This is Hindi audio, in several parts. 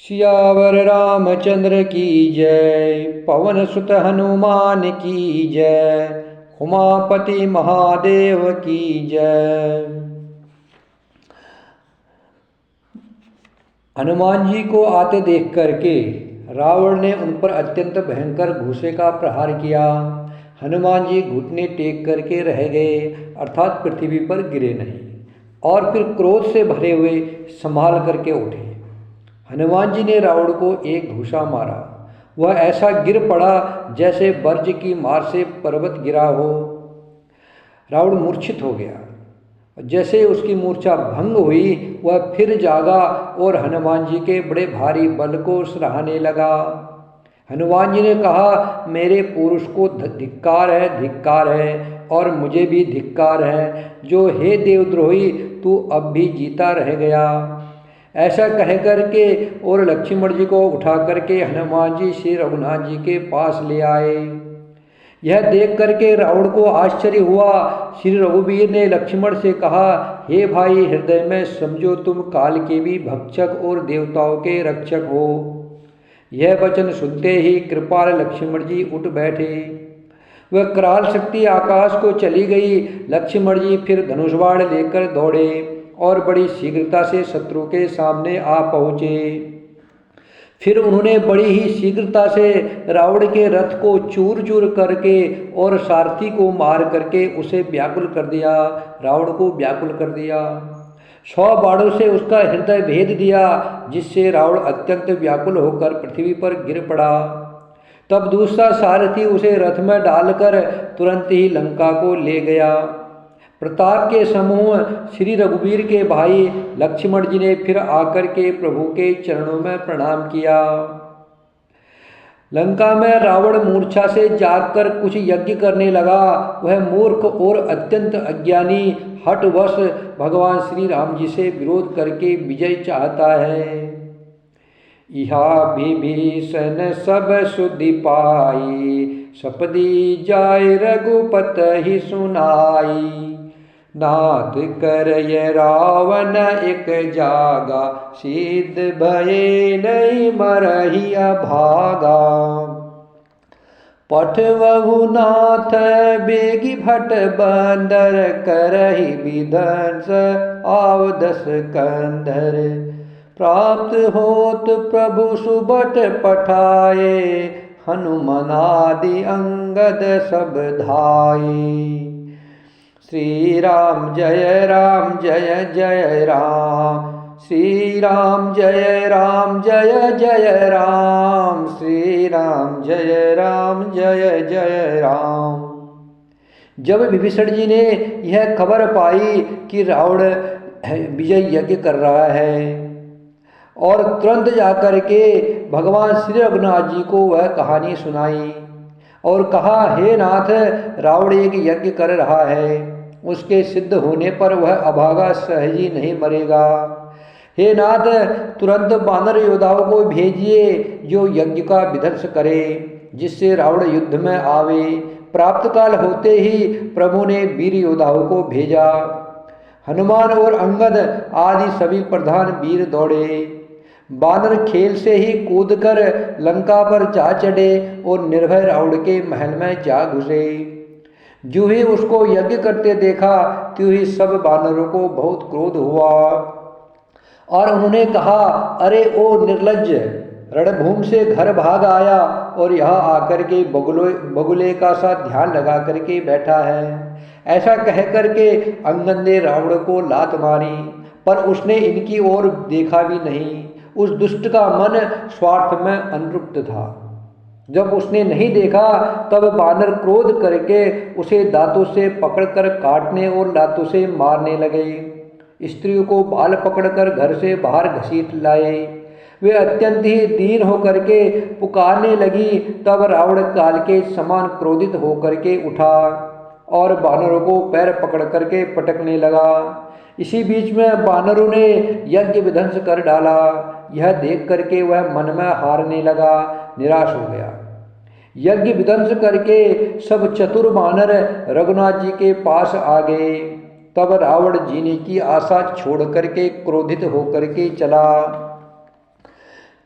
सियावर रामचंद्र की जय, पवन सुत हनुमान की जय, उमापति महादेव की जय। हनुमान जी को आते देख करके रावण ने उन पर अत्यंत भयंकर घूसे का प्रहार किया। हनुमान जी घुटने टेक करके रह गए, अर्थात पृथ्वी पर गिरे नहीं, और फिर क्रोध से भरे हुए संभाल करके उठे। हनुमान जी ने रावण को एक घूसा मारा। वह ऐसा गिर पड़ा जैसे बर्ज की मार से पर्वत गिरा हो। रावण मूर्छित हो गया। जैसे उसकी मूर्छा भंग हुई, वह फिर जागा और हनुमान जी के बड़े भारी बल को सराहने लगा। हनुमान जी ने कहा, मेरे पुरुष को धिक्कार है और मुझे भी धिक्कार है, जो हे देवद्रोही तू अब भी जीता रह गया। ऐसा कह करके और लक्ष्मण जी को उठा करके हनुमान जी श्री रघुनाथ जी के पास ले आए। यह देख करके रावण को आश्चर्य हुआ। श्री रघुवीर ने लक्ष्मण से कहा, हे भाई, हृदय में समझो तुम काल के भी भक्षक और देवताओं के रक्षक हो। यह वचन सुनते ही कृपाल लक्ष्मण जी उठ बैठे। वह कराल शक्ति आकाश को चली गई। लक्ष्मण जी फिर धनुष बाण लेकर दौड़े और बड़ी शीघ्रता से शत्रु के सामने आ पहुँचे। फिर उन्होंने बड़ी ही शीघ्रता से रावण के रथ को चूर चूर करके और सारथी को मार करके उसे व्याकुल कर दिया, रावण को व्याकुल कर दिया। 100 बाणों से उसका हृदय भेद दिया, जिससे रावण अत्यंत व्याकुल होकर पृथ्वी पर गिर पड़ा। तब दूसरा सारथी उसे रथ में डालकर तुरंत ही लंका को ले गया। प्रताप के समूह श्री रघुवीर के भाई लक्ष्मण जी ने फिर आकर के प्रभु के चरणों में प्रणाम किया। लंका में रावण मूर्छा से जागकर कुछ यज्ञ करने लगा। वह मूर्ख और अत्यंत अज्ञानी हठवश भगवान श्री राम जी से विरोध करके विजय चाहता है। इहा विभीषण सब सुधि पाई, सपदी जाय रघुपत ही सुनाई। नाथ करय रावण एक जागा, सिद्ध भये नहीं मरहि अभागा। पठवहु नाथ बेगी भट बंदर, करहि विध्वंस आवदस कंधर। प्राप्त होत प्रभु सुबट पठाए, हनुमनादि अंगद सब धाये। श्री राम जय जय राम, श्री राम जय जय राम, श्री राम जय जय राम। जब विभीषण जी ने यह खबर पाई कि रावण विजय यज्ञ कर रहा है, और तुरंत जाकर के भगवान श्री रघुनाथ जी को वह कहानी सुनाई और कहा, हे नाथ, रावण एक यज्ञ कर रहा है, उसके सिद्ध होने पर वह अभागा सहज ही नहीं मरेगा। हे नाथ, तुरंत वानर योद्धाओं को भेजिए जो यज्ञ का विध्वंस करे, जिससे रावण युद्ध में आवे। प्राप्त काल होते ही प्रभु ने वीर योद्धाओं को भेजा। हनुमान और अंगद आदि सभी प्रधान वीर दौड़े। वानर खेल से ही कूदकर लंका पर जा चढ़े और निर्भय रावण के महल में जा घुसे। जो ही उसको यज्ञ करते देखा, त्यों ही सब वानरों को बहुत क्रोध हुआ और उन्होंने कहा, अरे ओ निर्लज्ज, रणभूमि से घर भाग आया और यहाँ आकर के बगुले का सा ध्यान लगा करके बैठा है। ऐसा कह करके अंगद ने रावण को लात मारी, पर उसने इनकी ओर देखा भी नहीं। उस दुष्ट का मन स्वार्थ में अनुरक्त था। जब उसने नहीं देखा, तब वानर क्रोध करके उसे दांतों से पकड़कर काटने और लातों से मारने लगे। स्त्रियों को बाल पकड़कर घर से बाहर घसीट लाए। वे अत्यंत ही दीन होकर के पुकारने लगी। तब रावण काल के समान क्रोधित होकर के उठा और वानरों को पैर पकड़ करके पटकने लगा। इसी बीच में वानरों ने यज्ञ विध्वंस कर डाला। यह देख करके वह मन में हारने लगा, निराश हो गया। यज्ञ विध्वंस करके सब चतुर वानर रघुनाथ जी के पास आ गए। तब रावण जीने की आशा छोड़ करके क्रोधित होकर के चला।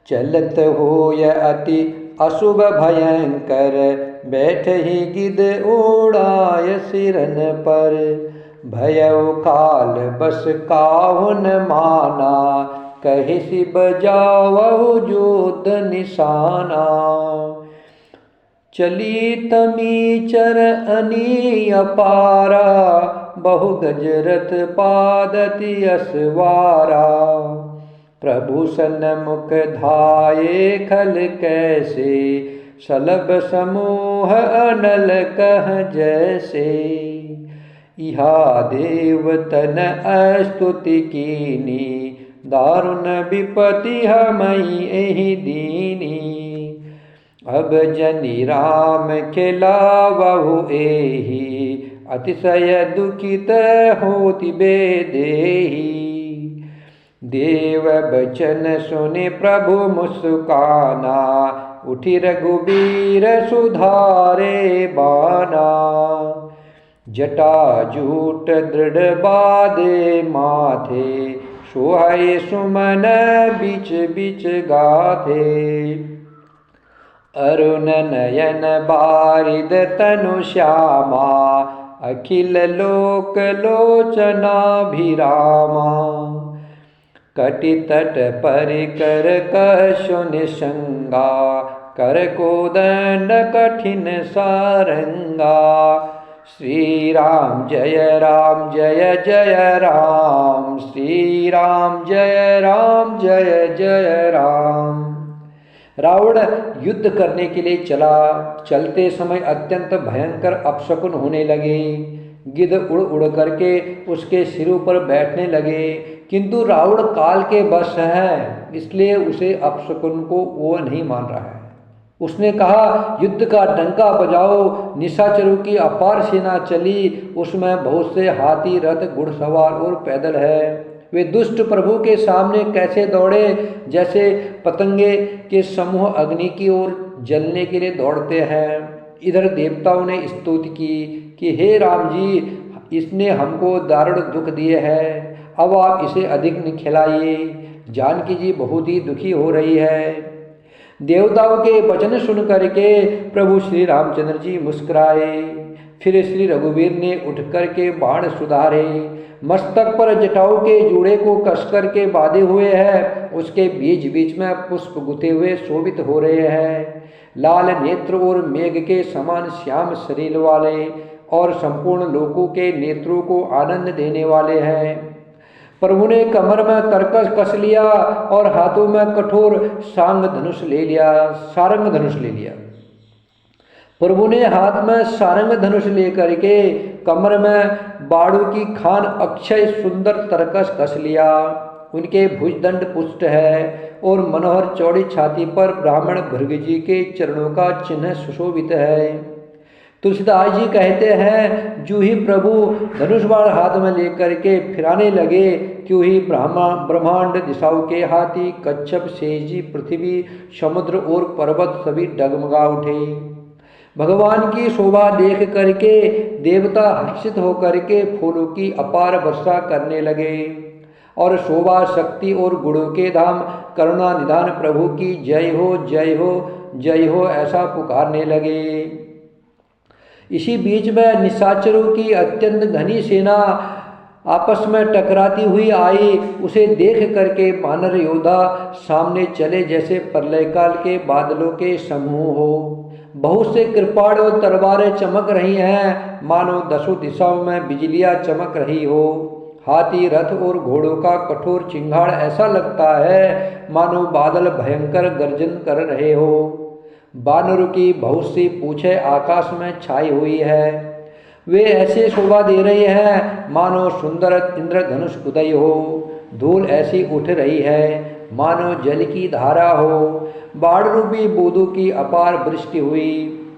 चलत हो यह अति अशुभ भयंकर, बैठ ही गिद ओढ़ाय सिरन पर। भयउ काल बस काहु न माना, कहि सि बजावहु जोध निशाना। चली तमीचर अनी अपारा, बहु गजरथ पादति असवारा। प्रभु सन्मुख धाये खल कैसे, सलभ समूह अनल कह जैसे। इहा देवतन अस्तुति कीनी, दारुण विपति हमई एहि दीनी। अब जनि राम खिलावहु एहि, अतिशय दुखित होति बेदेहि। देव बचन सुनि प्रभु मुस्काना, उठि रघुबीर सुधारे बाना। जटा जूट दृढ़ बाधे माथे, सोहै सुमन बिच बिच गाथे। अरुण नयन बारिद तनु श्यामा, अखिल लोक लोचनाभिरामा। कटि तट परिकर कशु निसंगा, कर कोदंड कठिन सारंगा। श्री राम जय जय राम, श्री राम जय जय राम। रावण युद्ध करने के लिए चला। चलते समय अत्यंत भयंकर अपशकुन होने लगे। गिद्ध उड़ उड़ करके उसके सिरों पर बैठने लगे, किंतु रावण काल के वश है, इसलिए उसे अपशकुन को वो नहीं मान रहा है। उसने कहा, युद्ध का डंका बजाओ। निशाचरों की अपार सेना चली, उसमें बहुत से हाथी, रथ, घुड़सवार और पैदल है। वे दुष्ट प्रभु के सामने कैसे दौड़े, जैसे पतंगे के समूह अग्नि की ओर जलने के लिए दौड़ते हैं। इधर देवताओं ने स्तुति की कि हे राम जी, इसने हमको दारुण दुख दिए हैं, अब आप इसे अधिक न खिलाइए। जानकी जी बहुत ही दुखी हो रही है। देवताओं के वचन सुन करके प्रभु श्री रामचंद्र जी मुस्कुराए। फिर श्री रघुवीर ने उठ करके बाण सुधारे। मस्तक पर जटाओं के जूड़े को कस करके बांधे हुए हैं, उसके बीच बीच में पुष्प गुथे हुए शोभित हो रहे हैं। लाल नेत्र और मेघ के समान श्याम शरीर वाले और संपूर्ण लोकों के नेत्रों को आनंद देने वाले हैं। प्रभु ने कमर में तरकस कस लिया और हाथों में कठोर सारंग धनुष ले लिया। प्रभु ने हाथ में सारंग धनुष लेकर के कमर में बाड़ू की खान अक्षय सुंदर तरकस कस लिया। उनके भुजदंड पुष्ट है और मनोहर चौड़ी छाती पर ब्राह्मण भृग जी के चरणों का चिन्ह सुशोभित है। तुलसीदास जी कहते हैं, जू ही प्रभु धनुष बाण हाथ में लेकर के फिराने लगे, क्यों ही ब्रह्मांड दिशाओं के हाथी, कच्छप, शेषजी, पृथ्वी, समुद्र और पर्वत सभी डगमगा उठे। भगवान की शोभा देख करके देवता हर्षित होकर के फूलों की अपार वर्षा करने लगे और शोभा, शक्ति और गुणों के धाम करुणा निधान प्रभु की जय हो जय हो जय हो ऐसा पुकारने लगे। इसी बीच में निशाचरों की अत्यंत घनी सेना आपस में टकराती हुई आई। उसे देख करके वानर योद्धा सामने चले जैसे प्रलय काल के बादलों के समूह हो। बहुत से कृपाण और तलवारें चमक रही हैं, मानो दसों दिशाओं में बिजलियां चमक रही हो। हाथी, रथ और घोड़ों का कठोर चिंगाड़ ऐसा लगता है मानो बादल भयंकर गर्जन कर रहे हो। बानरों की बहुत सी पूंछें आकाश में छाई हुई है, वे ऐसे शोभा दे रहे हैं मानो सुंदर इंद्रधनुष उदय हो। धूल ऐसी उठ रही है मानो जल की धारा हो। बाढ़ रूपी बूंदों की अपार वृष्टि हुई।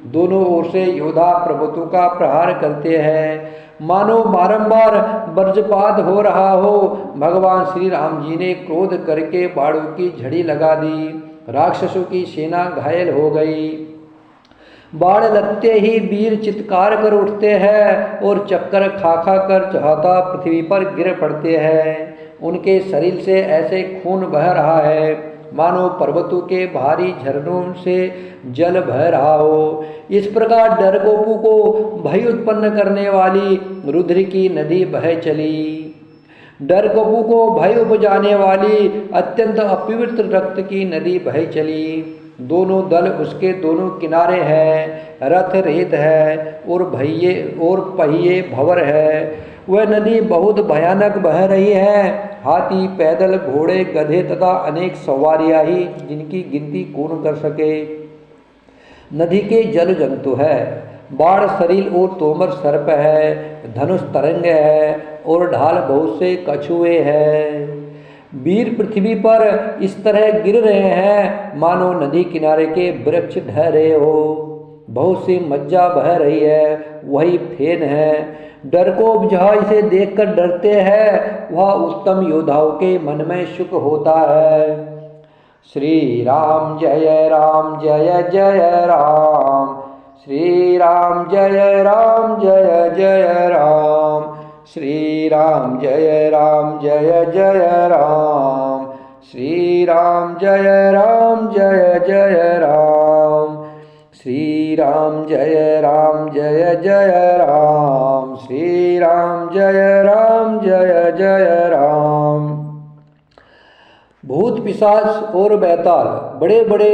दोनों ओर से योद्धा पर्वतों का प्रहार करते हैं, मानो बारंबार वज्रपात हो रहा हो। भगवान श्री राम जी ने क्रोध करके बाणों की झड़ी लगा दी। राक्षसों की सेना घायल हो गई। बाण लगते ही वीर चित्कार कर उठते हैं और चक्कर खा खा कर चाहता पृथ्वी पर गिर पड़ते हैं। उनके शरीर से ऐसे खून बह रहा है मानो पर्वतों के भारी झरनों से जल बह रहा हो। इस प्रकार डरकोपू को भय उत्पन्न करने वाली रुद्र की नदी बह चली। डरकोपू को भय उपजाने वाली अत्यंत अपवित्र रक्त की नदी बह चली। दोनों दल उसके दोनों किनारे हैं, रथ रेत है और पहिए भंवर है। वह नदी बहुत भयानक बह रही है। हाथी, पैदल, घोड़े, गधे तथा अनेक सवारियां ही जिनकी गिनती कौन कर सके। नदी के जल जंतु है, बाढ़ सरील और तोमर सर्प है, धनुष तरंग है और ढाल बहुत से कछुए हैं। वीर पृथ्वी पर इस तरह गिर रहे हैं मानो नदी किनारे के वृक्ष ढह रहे हो। बहुत सी मज्जा बह रही है, वही फेन है। डरकोप जहाँ इसे देखकर डरते हैं, वह उत्तम योद्धाओं के मन में सुख होता है। श्री राम जय राम जय जय राम, श्री राम जय राम जय जय राम, श्री राम जय राम जय जय राम, श्री राम जय राम जय जय राम, श्री राम जय राम जय जय राम, श्री राम जय राम जय जय राम। भूत पिशाच और बैताल, बड़े बड़े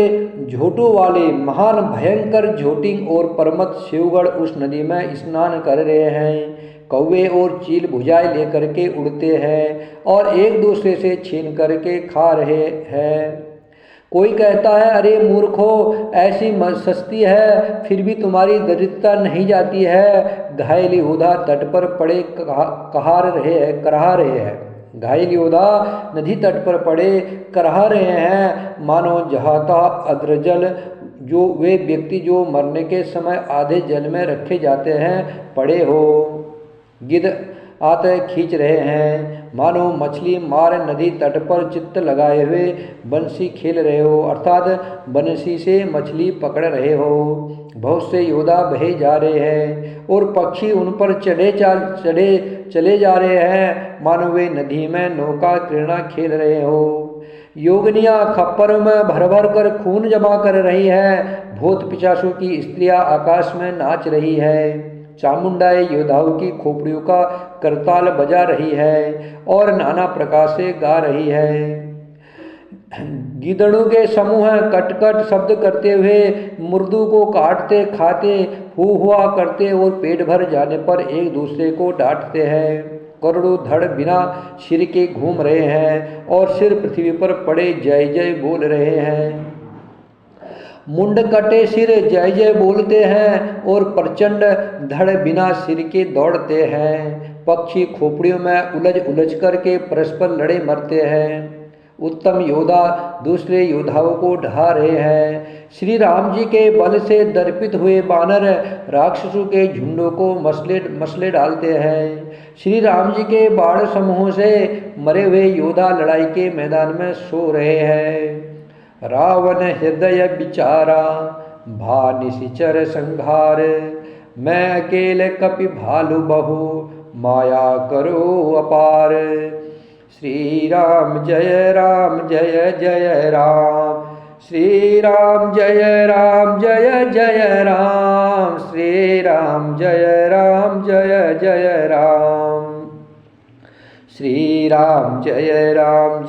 झोटों वाले महान भयंकर झोटिंग और परमत शिवगढ़ उस नदी में स्नान कर रहे हैं। कौवे और चील भुजाएं लेकर के उड़ते हैं और एक दूसरे से छीन करके खा रहे हैं। कोई कहता है, अरे मूर्खो, ऐसी सस्ती है फिर भी तुम्हारी दरिद्रता नहीं जाती है। घायल योद्धा तट पर पड़े कराह रहे हैं। घायल योद्धा नदी तट पर पड़े कराह रहे हैं, मानो जहाता अद्रजल जो वे व्यक्ति जो मरने के समय आधे जल में रखे जाते हैं पड़े हो। गिद्ध आते खींच रहे हैं, मानो मछली मार नदी तट पर चित्त लगाए हुए बंसी खेल रहे हो, अर्थात बंसी से मछली पकड़ रहे हो। बहुत से योद्धा बहे जा रहे हैं और पक्षी उन पर चले जा रहे हैं, मानो वे नदी में नौका क्रीड़ा खेल रहे हो। योगिनियाँ खप्पर में भर भर कर खून जमा कर रही है। भूत पिशाचों की स्त्रियाँ आकाश में नाच रही है। चामुंडाएं योद्धाओं की खोपड़ियों का करताल बजा रही है और नाना प्रकार से गा रही है। गीदड़ों के समूह कट कट शब्द करते हुए मुर्दों को काटते खाते हुआ करते और पेट भर जाने पर एक दूसरे को डांटते हैं। करोड़ों धड़ बिना सिर के घूम रहे हैं और सिर पृथ्वी पर पड़े जय जय बोल रहे हैं। मुंड कटे सिर जय जय बोलते हैं और प्रचंड धड़ बिना सिर के दौड़ते हैं। पक्षी खोपड़ियों में उलझ करके परस्पर लड़े मरते हैं। उत्तम योद्धा दूसरे योद्धाओं को ढा रहे हैं। श्री राम जी के बल से दर्पित हुए बानर राक्षसों के झुंडों को मसले डालते हैं। श्री राम जी के बाण समूहों से मरे हुए योद्धा लड़ाई के मैदान में सो रहे हैं। रावण हृदय बिचारा भा निशिचर संघार, मैं अकेले कपि भालु बहु माया करो अपार। श्री राम जय जय राम, श्री राम जय जय राम, श्री राम जय जय राम, श्री राम जय जय राम,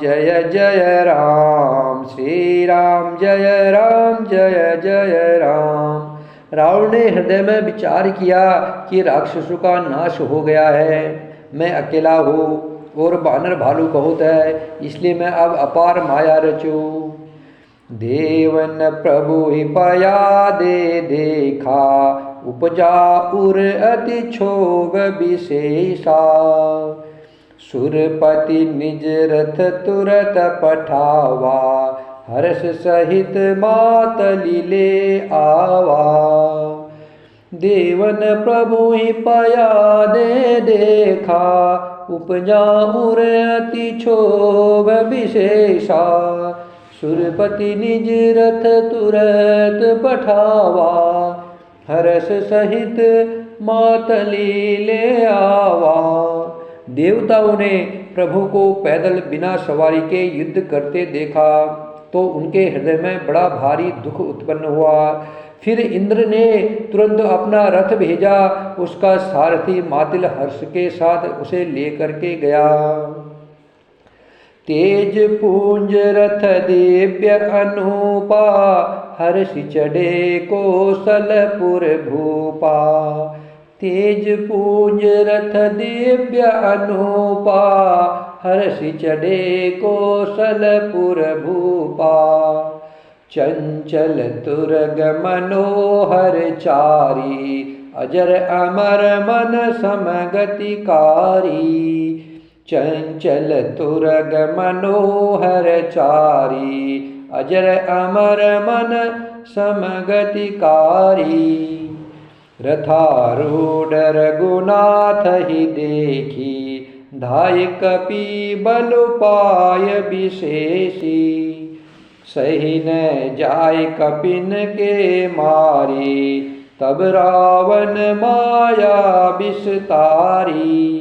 श्री राम जय जय राम। रावण ने हृदय में विचार किया कि राक्षसों का नाश हो गया है, मैं अकेला हूँ और बानर भालू बहुत है, इसलिए मैं अब अपार माया रचूं। देवन प्रभु ही पया दे देखा, उपजा उर अति क्षोभ विशेषा। सुरपति निज रथ तुरत पठावा, हर्ष सहित मातली ले आवा। देवन प्रभु ही पया दे देखा, उपजा उर अति क्षोभ विशेषा। सुरपति निज रथ तुरत पठावा, हर्ष सहित मातली ले आवा। देवताओं ने प्रभु को पैदल बिना सवारी के युद्ध करते देखा। तो उनके हृदय में बड़ा भारी दुख उत्पन्न हुआ। फिर इंद्र ने तुरंत अपना रथ भेजा, उसका सारथी मातिल हर्ष के साथ उसे लेकर के गया। तेज पुंज रथ दिव्य अनूपा, हर्षि चढ़े कौशलपुर भूपा। तेज पुंज रथ दिव्य अनूपा, हर्षि चढ़े कौशलपुर भूपा। चंचल तुरग मनोहर चारी, अजर अमर मन समगतिकारी। चंचल तुरग मनोहर चारी, अजर अमर मन समगतिकारी। रथारूढ़ रघुनाथ ही देखी, धाय कपि बल पाय विशेषी। सही न जाय कपिन के मारी, तब रावण माया विस्तारी।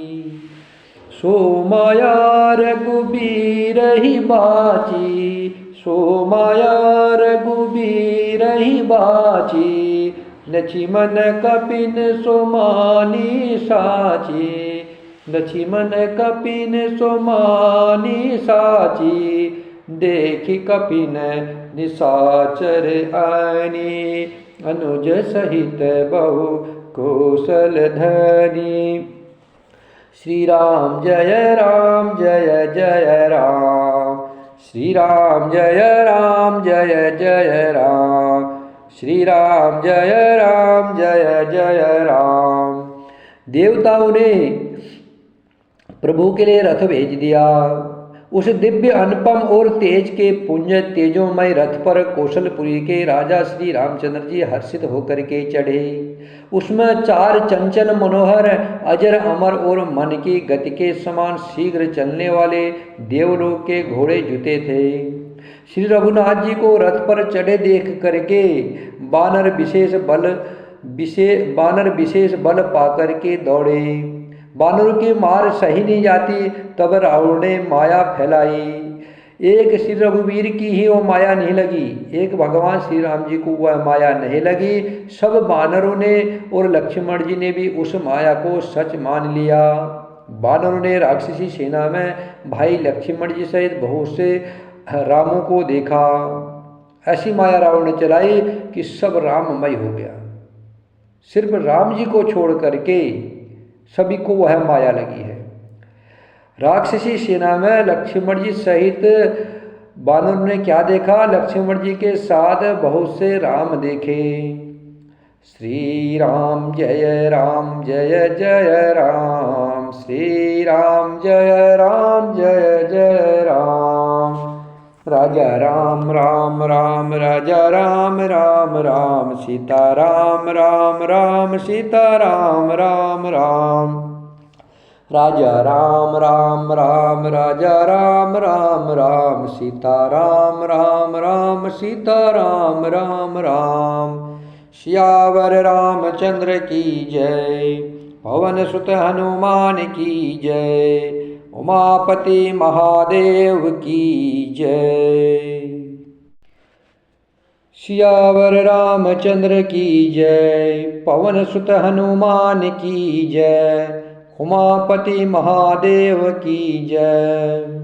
सो माया रघुबीर ही बाची, सो माया रघुबीर ही बाची। लक्ष्मण कपिन सो मानी साची, लक्ष्मण कपिन सो मानी साची। देखी कपिन निशाचर आनी, अनुज सहित बहु कौशल धनी। श्री राम जय राम जय जय राम, श्री राम जय राम जय जय राम, श्री राम जय राम जय जय राम। देवताओं ने प्रभु के लिए रथ भेज दिया। उस दिव्य अनुपम और तेज के पुंज तेजोमय रथ पर कौशलपुरी के राजा श्री रामचंद्र जी हर्षित होकर के चढ़े। उसमें 4 चंचल मनोहर अजर अमर और मन की गति के समान शीघ्र चलने वाले देवलोक के घोड़े जुते थे। श्री रघुनाथ जी को रथ पर चढ़े देख करके बानर विशेष बल पाकर के दौड़े। बानरों की मार सही नहीं जाती, तब रावण ने माया फैलाई। एक श्री रघुवीर की ही वो माया नहीं लगी, एक भगवान श्री राम जी को वह माया नहीं लगी। सब बानरों ने और लक्ष्मण जी ने भी उस माया को सच मान लिया। बानरों ने राक्षसी सेना में भाई लक्ष्मण जी सहित बहुत से रामों को देखा। ऐसी माया रावण ने चलाई कि सब राममय हो गया। सिर्फ राम जी को छोड़ करके सभी को वह माया लगी है। राक्षसी सेना में लक्ष्मण जी सहित बानर ने क्या देखा? लक्ष्मण जी के साथ बहुत से राम देखे। श्री राम जय जय राम, श्री राम जय जय राम। राजा राम राम राम, राजा राम राम राम, सीता राम राम राम, सीता राम राम राम। राजा राम राम राम, राजा राम राम राम, सीता राम राम राम, सीता राम राम राम। सियावर रामचंद्र की जय, पवन सुत हनुमान की जय, उमापति महादेव की जय। सियावर रामचंद्र की जय, पवन सुत हनुमान की जय, उमापति महादेव की जय।